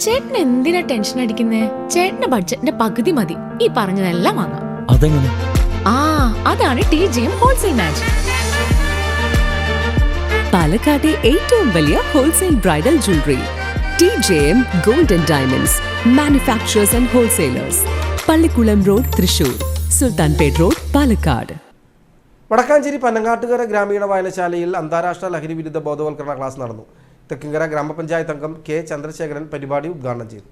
ചേട്ടൻ എന്തിനാ ടെൻഷൻ അടിക്കുന്നേ? ചേട്ടന്റെ ബഡ്ജറ്റിന്റെ പകുതി മതി ഈ പറഞ്ഞതെല്ലാം വാങ്ങാം. അതെങ്ങനെ? അതാണ് TJM ഹോൾസെയിൽ മാജിക്. പാലക്കാട്ടെ ഏറ്റവും വലിയ wholesale bridal jewellery TJM Gold and Diamonds Manufacturers and Wholesalers, Pallikulam road, Thrissur, Sultanpet road, Palakkad. Vadakkanchery Panangattukara ഗ്രാമീണ വായനശാലയിൽ അന്താരാഷ്ട്ര ലഹരി വിരുദ്ധ ബോധവൽക്കരണ ക്ലാസ് നടന്നു. തെക്കിങ്കര ഗ്രാമപഞ്ചായത്ത് അംഗം K ചന്ദ്രശേഖരൻ പരിപാടി ഉദ്ഘാടനം ചെയ്തു.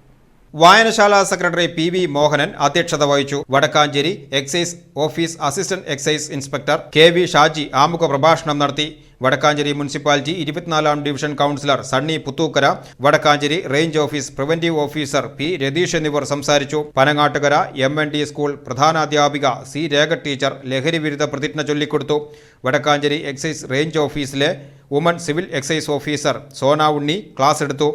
വായനശാല സെക്രട്ടറി PV മോഹനൻ അധ്യക്ഷത വഹിച്ചു. Vadakkanchery excise office assistant excise inspector KV Shaji ആമുഖ പ്രഭാഷണം നടത്തി. വടക്കാഞ്ചേരി മുനിസിപ്പാലിറ്റി 24ാം division councillor Sunny Puthukkara, Vadakkanchery range office preventive officer P Ratheesh എന്നിവർ സംസാരിച്ചു. പനങ്ങാട്ടുകര MND സ്കൂൾ പ്രധാനാധ്യാപിക C രേഖ ടീച്ചർ ലഹരി വിരുദ്ധ പ്രതിജ്ഞ ചൊല്ലിക്കൊടുത്തു. വടക്കാഞ്ചേരി എക്സൈസ് റേഞ്ച് ഓഫീസിലെ woman civil excise officer Sona Unni class എടുത്തു.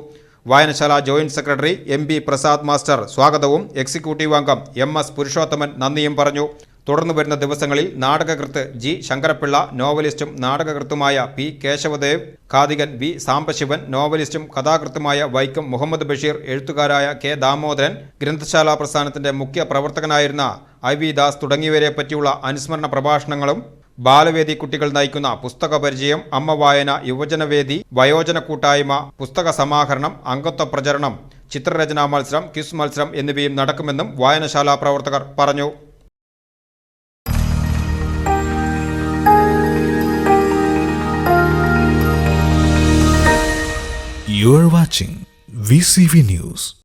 വായനശാല joint secretary MB Prasad master സ്വാഗതവും എക്സിക്യൂട്ടീവ് അംഗം MS പുരുഷോത്തമൻ നന്ദിയും പറഞ്ഞു. തുടർന്നു വരുന്ന ദിവസങ്ങളിൽ നാടകകൃത്ത് G Sankara Pillai, നോവലിസ്റ്റും നാടകകൃത്തുമായ P Kesavadev, ഖാദികൻ V Sambasivan, നോവലിസ്റ്റും കഥാകൃത്തുമായ Vaikom Muhammad Basheer, എഴുത്തുകാരായ K Damodaran, ഗ്രന്ഥശാല പ്രസ്ഥാനത്തിന്റെ മുഖ്യ പ്രവർത്തകനായിരുന്ന IV ദാസ് തുടങ്ങിയവരെ പറ്റിയുള്ള അനുസ്മരണ പ്രഭാഷണങ്ങളും ബാലവേദി കുട്ടികൾ നയിക്കുന്ന പുസ്തക പരിചയം, അമ്മ വായന, യുവജനവേദി, വയോജന കൂട്ടായ്മ, പുസ്തക സമാഹരണം, അംഗത്വ പ്രചരണം, ചിത്രരചനാ മത്സരം, ക്വിസ് മത്സരം എന്നിവയും നടക്കുമെന്നും വായനശാല പ്രവർത്തകർ പറഞ്ഞു. You are watching VCV News.